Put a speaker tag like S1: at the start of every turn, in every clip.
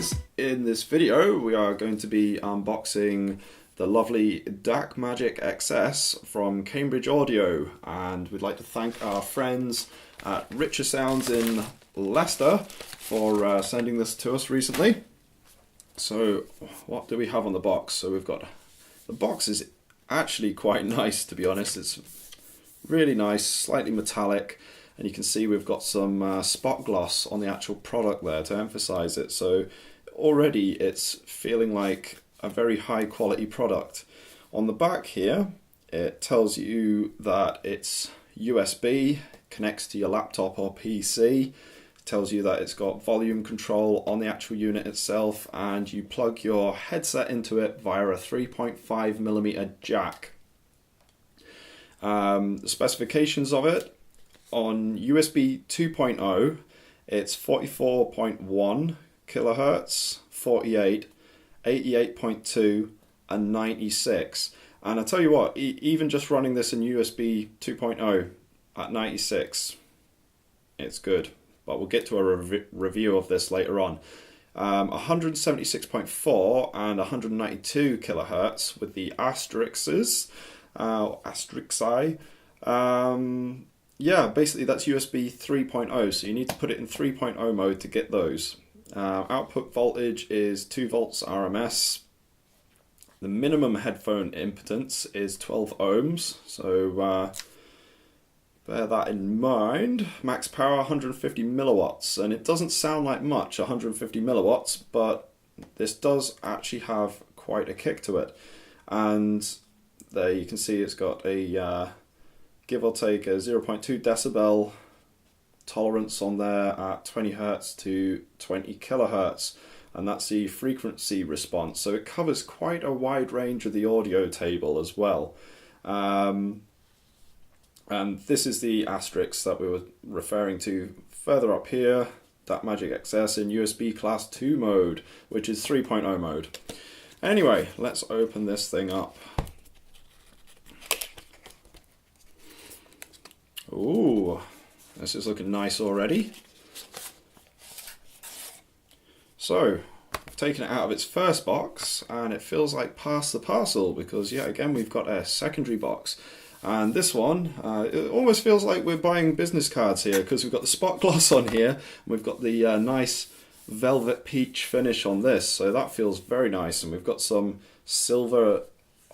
S1: guys, in this video we are going to be unboxing the lovely DAC Magic XS from Cambridge Audio, and we'd like to thank our friends at Richer Sounds in Leicester for sending this to us recently. So what do we have on the box? So we've got, the box is actually quite nice, to be honest. It's really nice, slightly metallic. And you can see we've got some spot gloss on the actual product there to emphasize it. So already it's feeling like a very high quality product. On the back here, it tells you that it's USB, connects to your laptop or PC. It tells you that it's got volume control on the actual unit itself, and you plug your headset into it via a 3.5mm jack. The specifications of it: on USB 2.0, it's 44.1 kilohertz, 48, 88.2, and 96. And I tell you what, even just running this in USB 2.0 at 96, it's good. But we'll get to a review of this later on. 176.4 and 192 kilohertz with the asterisks, asterixi. Yeah, basically that's USB 3.0, so you need to put it in 3.0 mode to get those. Output voltage is 2 volts RMS. The minimum headphone impedance is 12 ohms, so bear that in mind. Max power 150 milliwatts, and it doesn't sound like much, 150 milliwatts, but this does actually have quite a kick to it. And there you can see it's got a give or take a 0.2 decibel tolerance on there at 20 Hz to 20 kilohertz, and that's the frequency response. So it covers quite a wide range of the audio table as well. And this is the asterisk that we were referring to further up here, that Magic XS in USB Class 2 mode, which is 3.0 mode. Anyway, let's open this thing up. Ooh, this is looking nice already. So, I've taken it out of its first box, and it feels like pass the parcel, because yet again we've got a secondary box. And this one, it almost feels like we're buying business cards here, because we've got the spot gloss on here, and we've got the nice velvet peach finish on this, so that feels very nice. And we've got some silver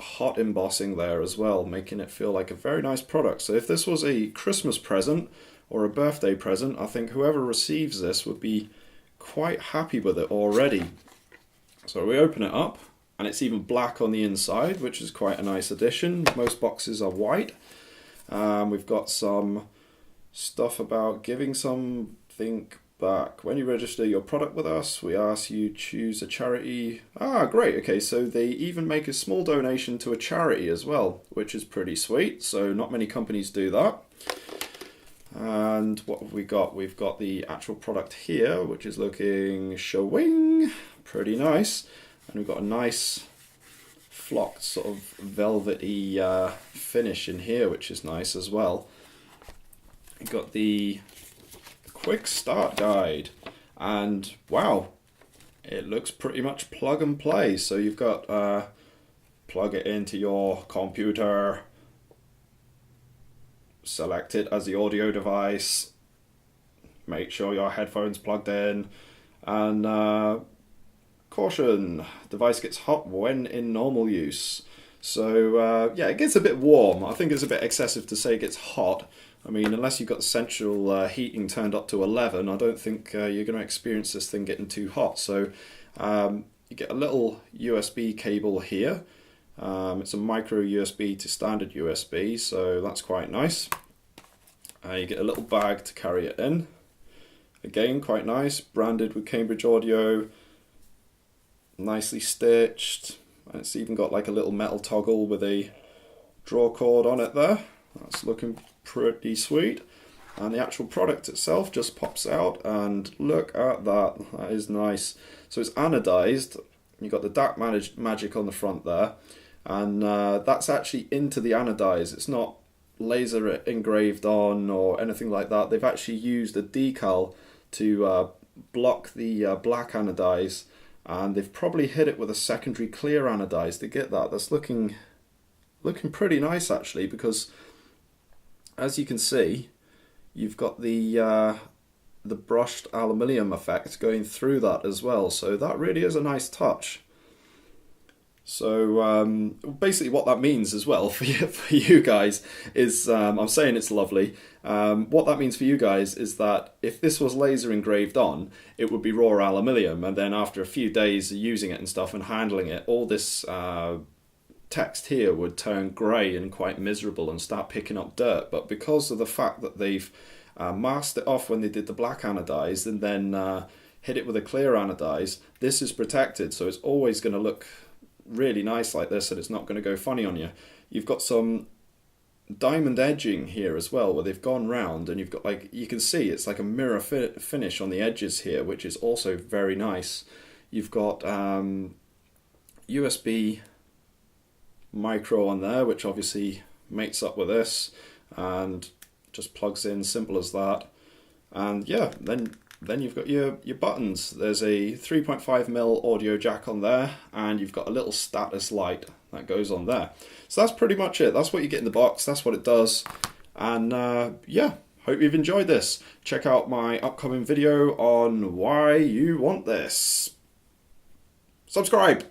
S1: hot embossing there as well, making it feel like a very nice product. So if this was a Christmas present or a birthday present, I think whoever receives this would be quite happy with it already. So we open it up, and it's even black on the inside, which is quite a nice addition. Most boxes are white. We've got some stuff about giving something back. When you register your product with us, we ask you choose a charity. Ah, great. Okay, so they even make a small donation to a charity as well, which is pretty sweet. So not many companies do that. And what have we got? We've got the actual product here, which is looking showing pretty nice. And we've got a nice flocked sort of velvety finish in here, which is nice as well. We've got the quick start guide, and wow, it looks pretty much plug and play. So you've got plug it into your computer, select it as the audio device, make sure your headphones plugged in, and caution, device gets hot when in normal use. So yeah, it gets a bit warm. I think it's a bit excessive to say it gets hot. I mean, unless you've got central heating turned up to 11, I don't think you're going to experience this thing getting too hot. So you get a little USB cable here. It's a micro USB to standard USB, so that's quite nice. You get a little bag to carry it in. Again, quite nice, branded with Cambridge Audio, nicely stitched. And it's even got like a little metal toggle with a draw cord on it there. That's looking pretty sweet. And the actual product itself just pops out, and look at that, that is nice. So it's anodized. You've got the DAC Magic on the front there, and that's actually into the anodize. It's not laser engraved on or anything like that. They've actually used a decal to block the black anodize and they've probably hit it with a secondary clear anodized to get that. That's looking pretty nice actually, because as you can see, you've got the brushed aluminium effect going through that as well, so that really is a nice touch. So basically what that means as well for you guys is, I'm saying it's lovely, what that means for you guys is that if this was laser engraved on, it would be raw aluminium, and then after a few days of using it and stuff and handling it, all this text here would turn grey and quite miserable and start picking up dirt. But because of the fact that they've masked it off when they did the black anodized and then hit it with a clear anodized, this is protected, so it's always going to look really nice like this, and it's not going to go funny on you. You've got some diamond edging here as well, where they've gone round, and you've got, like, you can see it's like a mirror finish on the edges here, which is also very nice. You've got USB micro on there, which obviously mates up with this and just plugs in, simple as that. And yeah, then you've got your buttons. There's a 3.5mm audio jack on there, and you've got a little status light that goes on there. So that's pretty much it. That's what you get in the box. That's what it does. And yeah, hope you've enjoyed this. Check out my upcoming video on why you want this. Subscribe.